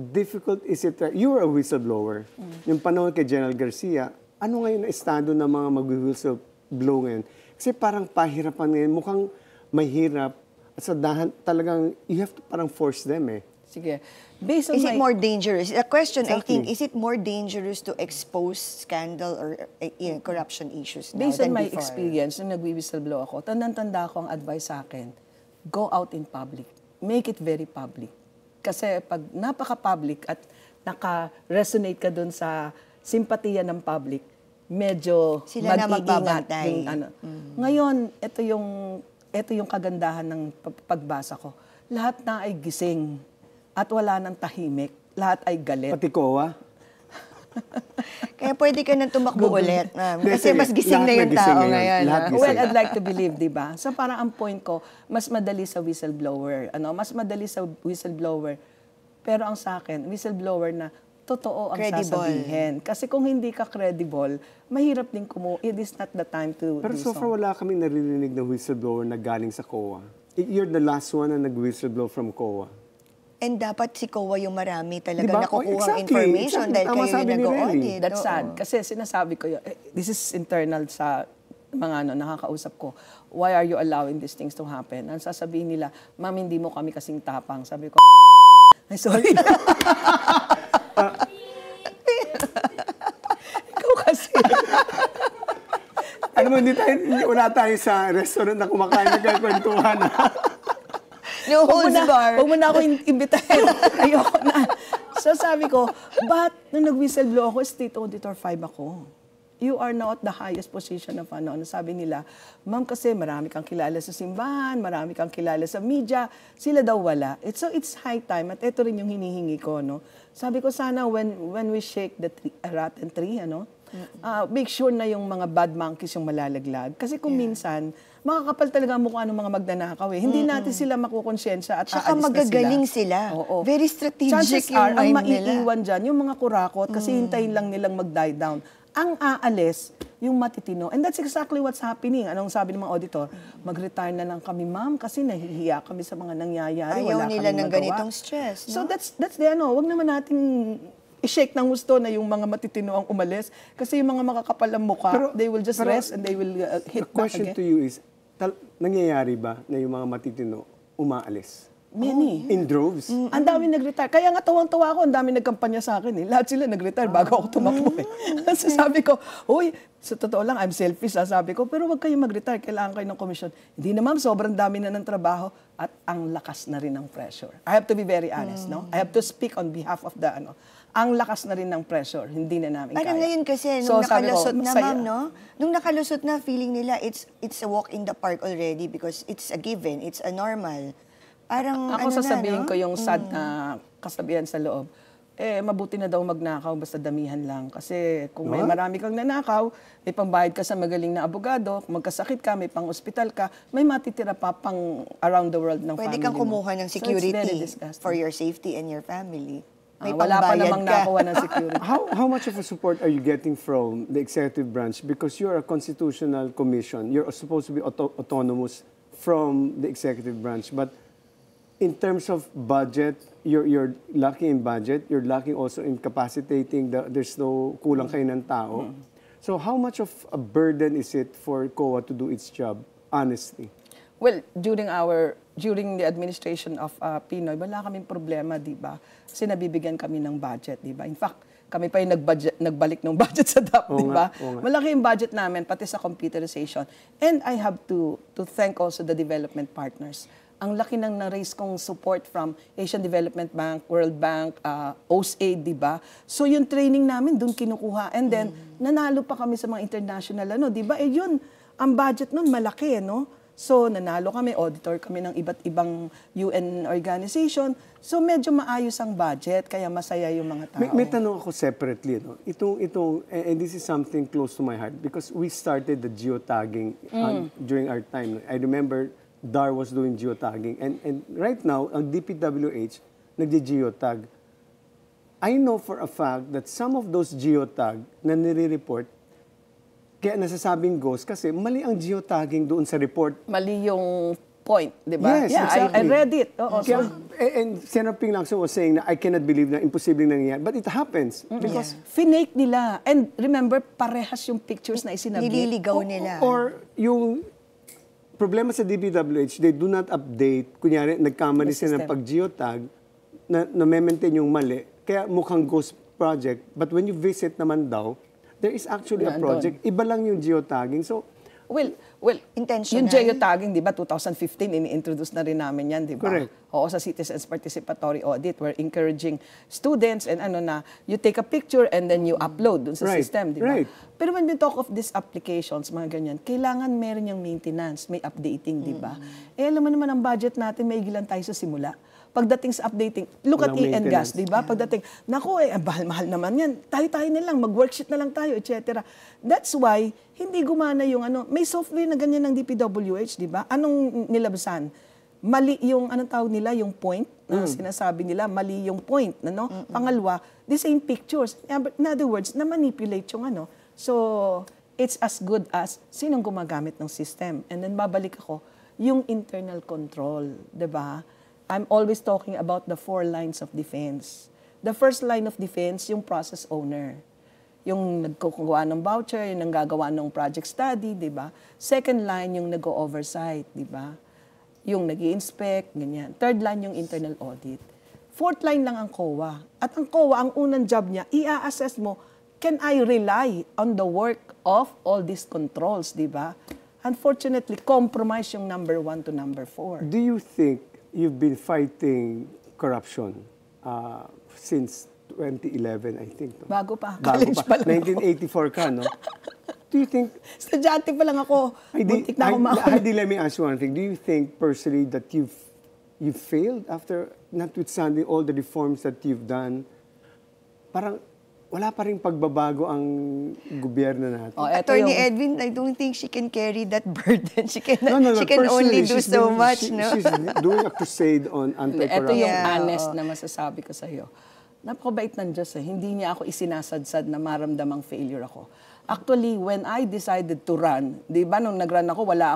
difficult is it? You were a whistleblower. Yung panahon kay General Garcia, ano ngayon na estado ng mga mag-whistleblow ngayon? Kasi parang pahirapan ngayon, mukhang mahirap. At sa dahan, talagang, you have to parang force them eh. Sige. Based on Is my... it more dangerous? The question, I Exactly. think, is it more dangerous to expose scandal or corruption issues now Based on than my before? experience, nung nag-whistleblow ako, tandang-tanda ko ang advice sa akin, go out in public. Make it very public. Kasi pag napaka-public at naka-resonate ka dun sa simpatiya ng public, medyo Sila na mag-iingat magbabantay. yung ano. Ngayon, ito yung kagandahan ng pagbasa ko. Lahat na ay gising at wala nang tahimik. Lahat ay galit. Pati COA. Kaya pwede ka nang tumakbo ulit. Hindi, Kasi sige. mas gising Lahat na na yung gising tao ngayon. ngayon. Lahat ah. gising. Well, I'd like to believe, di ba? So parang ang point ko, mas madali sa whistleblower. Mas madali sa whistleblower. Pero ang sa akin, whistleblower na totoo ang Credible. sasabihin. Kasi kung hindi ka credible, mahirap din it is not the time to Pero do so far, wala kaming naririnig na whistleblower na galing sa COA. You're the last one na nag-whistleblow from COA. And dapat si COA yung marami talaga Diba? nakukuha Exactly. information dahil Tama kayo sabi yung ni nag-audit. Relly. That's Oo. sad. Kasi sinasabi ko yun, this is internal sa mga nakakausap ko. Why are you allowing these things to happen? Ang sasabihin nila, ma'am, hindi mo kami kasing tapang. Sabi ko, ay, sorry. Ikaw kasi. Ano mo, wala tayo sa restaurant na kumakain nagkakwentuhan. No holds bar. Huwag mo na ako imbitahin. Ayoko na. So sabi ko, but nung nag-whistleblow ako, State Auditor 5 ako. You are now at the highest position of ano. Sabi nila, ma'am, kasi marami kang kilala sa simbahan, marami kang kilala sa media, sila daw wala. So it's high time at ito rin yung hinihingi ko, no. Sabi ko sana when we shake the rotten tree, ano, make sure na yung mga bad monkeys yung malalaglag. Kasi kung minsan, makakapal talaga ang mukha ng mga magnanakaw eh. Hindi natin sila makukonsyensya at Saka aalis na magagaling sila. Oo. Very strategic Chances yung are, ang mind nila. maiiwan dyan, yung mga kurakot, kasi hintayin lang nilang mag-die down. Ang aalis, yung matitino. And that's exactly what's happening. Anong sabi ng mga auditor? Mag-retire na lang kami, ma'am, kasi nahihiya kami sa mga nangyayari. Ayaw Wala nila kaming ng magawa. ganitong stress. So No? that's the ano, wag naman nating i-shake ng gusto na yung mga matitino ang umalis. Kasi yung mga makakapalang mukha, they will just rest and they will hit The back question again. to you is, nangyayari ba na yung mga matitino umaalis? Many. In droves? Ang dami nag-retire. Kaya nga tawang-tawa ako, ang dami nagkampanya sa akin. Lahat sila nag-retire bago ako tumakbo. So sabi ko, uy, sa totoo lang, I'm selfish. Sabi ko, pero wag kayong mag-retire, kailangan kayo ng komisyon. Hindi na ma'am, sobrang dami na ng trabaho at ang lakas na rin ng pressure. I have to be very honest, no? I have to speak on behalf of the, ang lakas na rin ng pressure, hindi na namin Parang kaya. ngayon kasi, So, nung sabi ko, nakalusot na, masaya. ma'am, no? Nung nakalusot na, feeling nila, it's a walk in the park already because it's a given, it's a normal. Parang, Ako ano sasabihin na, no? ko yung sad na kasabihan sa loob, mabuti na daw magnakaw basta damihan lang. Kasi kung may marami kang nanakaw, may pambayad ka sa magaling na abogado, kung magkasakit ka, may pang-ospital ka, may matitira pa pang around the world ng Pwede family kang mo. kumuha ng So, it's very security disgusting. for your safety and your family. May Wala pa pambayad namang ka. nakuha ng security. How much of a support are you getting from the executive branch? Because you're a constitutional commission. You're supposed to be autonomous from the executive branch. But in terms of budget, you're lacking in budget. You're lacking also in capacitating. There's no kulang kayo ng tao. So how much of a burden is it for COA to do its job, honestly? Well, during the administration of Pinoy, wala kaming problema, di ba? Kasi nabibigyan kami ng budget, di ba? In fact, kami pa yung nagbalik ng budget sa DAP, Oo di ba? nga, oo nga. Malaki yung budget namin, pati sa computerization. And I have to thank also the development partners. ang laki ng na-raise kong support from Asian Development Bank, World Bank, OSAID, di ba? So yung training namin doon kinukuha. And then, nanalo pa kami sa mga international, di ba? Yun, ang budget nun malaki, no? So, nanalo kami, auditor kami ng iba't ibang UN organization. So, medyo maayos ang budget, kaya masaya yung mga tao. May tanong ako separately, no? And this is something close to my heart because we started the geotagging during our time. I remember DAR was doing geotagging. And right now, ang DPWH, nagdi-geotag. I know for a fact that some of those geotag na nire-report, kaya nasasabing ghost kasi mali ang geotagging doon sa report. Mali yung point, di ba? Yes, yeah, exactly. I read it. Oo, Kaya, and Senator Ping Lacson was saying na I cannot believe na imposible nangyayari. But it happens. Because finake nila. And remember, parehas yung pictures na isinabit. Nililigaw nila. Or yung problema sa DPWH, they do not update. Kunyari, nagkamali sila ng pag-geotag na maintain yung mali. Kaya mukhang ghost project. But when you visit naman daw, there is actually a project. Iba lang yung geotagging. So, Well, intentional. yung geotagging, di ba, 2015, ini-introduce na rin namin yan, di ba? Correct. Oo, sa Citizens Participatory Audit, we're encouraging students and you take a picture and then you upload dun sa system, di ba? Right. Pero when we talk of these applications, mga ganyan, kailangan meron yung maintenance, may updating, di ba? Alam mo naman ang budget natin, may igilan tayo sa simula. Pagdating sa updating, look at Walang gas, di ba? Pagdating, naku, mahal-mahal naman yan. Tayo-tayo na lang, mag-worksheet na lang tayo, etc. That's why, hindi gumana yung may software na ganyan ng DPWH, di ba? Anong nilabsan? Mali yung, anong tawag nila, yung point, na sinasabi nila, mali yung point, no? Pangalawa, the same pictures. In other words, na-manipulate yung So, it's as good as sinong gumagamit ng system. And then, babalik ako, yung internal control, di ba? I'm always talking about the 4 lines of defense. The first line of defense, yung process owner. Yung nagkukuha ng voucher, yung nanggagawa ng project study, di ba? Second line, yung nag-oversight, di ba? Yung nag-i-inspect, ganyan. Third line, yung internal audit. Fourth line lang ang COA. At ang COA, ang unang job niya, i-assess mo, can I rely on the work of all these controls, di ba? Unfortunately, compromise yung number 1 to number 4. do you think you've been fighting corruption since 2011, I think. No? Bago pa. Bago College pa. pa lang ako. 1984 ka, no? Do you think... Estudyante pa lang ako. Muntik na ako Heidi, let me ask you one thing. Do you think personally that you've failed after notwithstanding all the reforms that you've done? Parang wala pa ring pagbabago ang gobyerno natin. Oh, eto Attorney yung- Edwin, I don't think she can carry that burden. She can, No, she can only personally, do she's so been- much, she- no? She's doing a crusade on Ito anti-corruption. yung Yeah, honest oo. na masasabi ko sa iyo. Napakabait ng Diyos eh. Hindi niya ako isinasadsad na maramdamang failure ako. Actually, when I decided to run, di ba nung nag-run ako, wala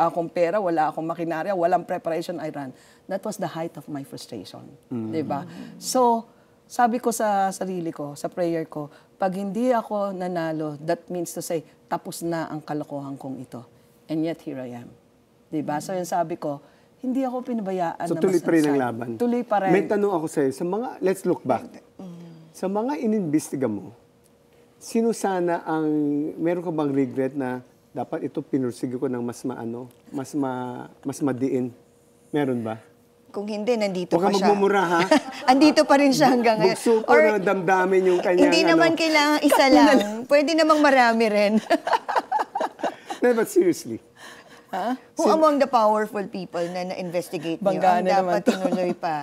akong pera, wala akong makinarya, walang preparation, I ran. That was the height of my frustration. Di ba? So, sabi ko sa sarili ko, sa prayer ko, pag hindi ako nanalo, that means to say, tapos na ang kalokohan kong ito. And yet, here I am. Di ba? So, yung sabi ko, hindi ako pinabayaan So na tuloy pa rin ang masansay. laban. Tuloy pa rin. May tanong ako sa'yo, sa mga, let's look back. Sa mga inimbestiga mo, sino sana ang, meron ka bang regret na dapat ito pinursige ko ng mas madiin? Meron ba? Kung hindi, nandito Huwag pa kang siya. magmumura, ha? Andito pa rin siya hanggang ngayon. Bugso ko na damdamin yung kanyang Hindi naman kailangan isa lang. Pwede namang marami rin. No, but seriously. Who among the powerful people na na-investigate niyo Banggaan ang na naman dapat to. tinuloy pa?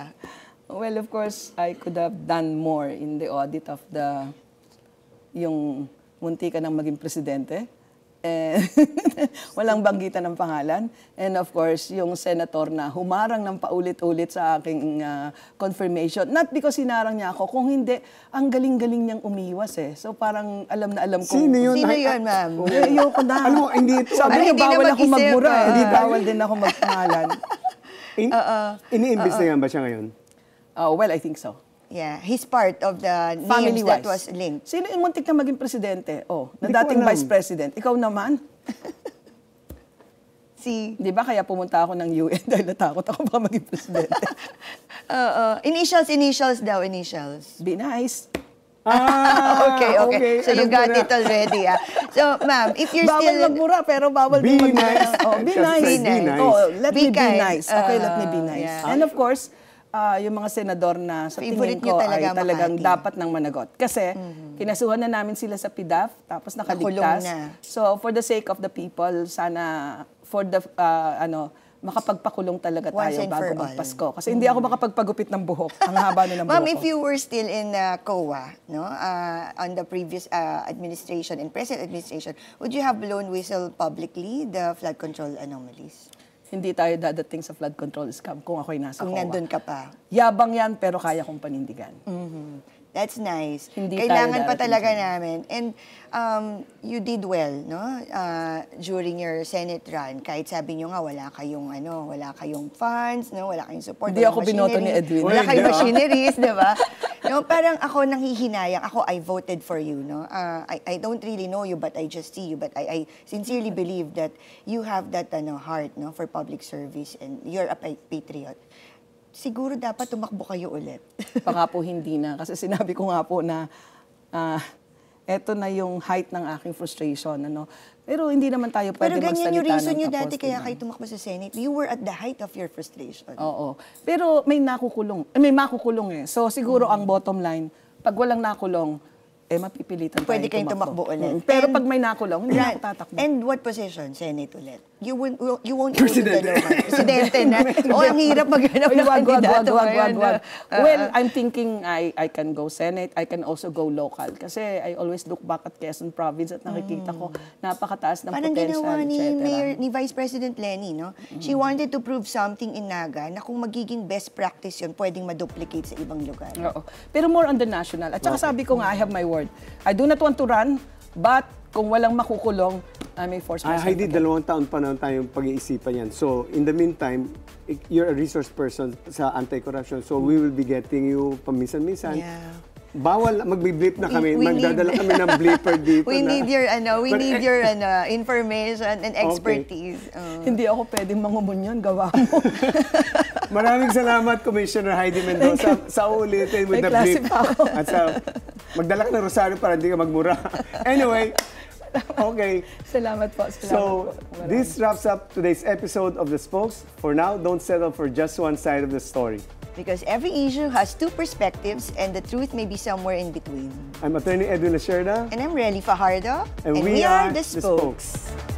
Well, of course, I could have done more in the audit of yung munti ka nang maging presidente. And walang banggitan ng pangalan. And of course, yung senator na humarang ng paulit-ulit sa aking confirmation. Not because hinarang niya ako, kung hindi, ang galing-galing niyang umiwas eh. So parang alam na alam ko. Sino yun? Sino yun, ma'am? Ayoko na. Alam mo, hindi ito. Sabi niya, Hindi na bawal ako mag-isip, magmura. ah. Hindi bawal din ako magpangalan. Iniimbestigahan ba siya ngayon? Well, I think so. Yeah, he's part of the names Family-wise. that was linked. Sino yung muntik na maging presidente? Na Hindi ko dating alam. vice president. Ikaw naman. Di ba kaya pumunta ako ng UN dahil natakot ako baka maging presidente? Initials daw, initials. Be nice. Okay. So you Alam ko got na. it already. So, ma'am, if you're Bawal still... magmura, pero bawal Be din nice. Oh, be Just nice. like be nice. Oh, let Be me be kind. nice. Okay, let me be nice. Yeah. And of course, yung mga senador na sa Favorite tingin niyo ko talaga, ay talagang Makati. dapat nang managot. Kasi kinasuhan na namin sila sa PDAF, tapos nakaligtas. Nakulong na. So for the sake of the people, sana for the makapagpakulong talaga Once tayo and bago for all. magpasko. Kasi hindi ako makapagpagupit ng buhok. Ang haba na ng buhok Ma'am, if ko. you were still in COA, no, on the previous administration and present administration, would you have blown whistle publicly the flood control anomalies? Hindi tayo dadating sa flood control scam kung ako'y nasa Kung COA. nandun ka pa. Yabang yan, pero kaya kong panindigan. That's nice. Hindi Kailangan tayo pa darating talaga dyan. namin. And you did well, no? During your Senate run, kahit sabi nyo nga wala kayong funds, no? Wala kayong support. Hindi walang ako binoto ni machinery. Edwin. Wala Uy, kayong hindi, machineries, di ba? No, parang ako nanghihinayang. Ako, I voted for you, no? I don't really know you, but I just see you. But I sincerely believe that you have that heart, no, for public service and you're a patriot. Siguro dapat tumakbo kayo ulit. Baka po hindi na. Kasi sinabi ko nga po na eto na yung height ng aking frustration. Pero hindi naman tayo Pero pwede magsalita ganyan yung reason ng nyo tapos, dati kaya diba? kayo tumakbo sa Senate. You were at the height of your frustration. Oo. Pero may makukulong eh. So siguro ang bottom line, pag walang nakulong, mapipilitan tayo Pwede kayong tumakbo ulit. Pero And- pag may nakulong, hindi na ako tatakbo. And what position? Senate ulit? You won't go to the Presidente. local. Presidente na. Ang hirap maghanap ng kandidato ngayon. Wag. Well, I'm thinking I can go Senate, I can also go local. Kasi I always look back at Quezon Province at nakikita ko napakataas ng Parang potential, ginawa etc. ni Vice President Lenny, no? She wanted to prove something in Naga na kung magiging best practice yun, pwedeng ma-duplicate sa ibang lugar. Oo. Pero more on the national. At saka sabi ko nga, I have my word. I do not want to run, but kung walang makukulong, I may force myself. Heidi, 2 taon pa na tayong pag-iisipan yan. So, in the meantime, you're a resource person sa anti-corruption. So, we will be getting you paminsan-minsan. Yeah. Bawal, magbi-bleep na kami. We Magdadala need- kami ng bleeper dito. We na. need your But, your information and expertise. Hindi ako pwedeng mangumunyon, gawa mo. Maraming salamat, Commissioner Heidi Mendoza, sa ulitin with May the klase bleep. pa ako. At sa magdala ka ng rosaryo para hindi ka magmura. Anyway, okay. Salamat po. Salamat So, po. Marami. this wraps up today's episode of The Spokes. For now, don't settle for just one side of the story. Because every issue has two perspectives and the truth may be somewhere in between. I'm Attorney Edwin Lacerda, And I'm Relly Fajardo. and we are The Spokes. Spokes.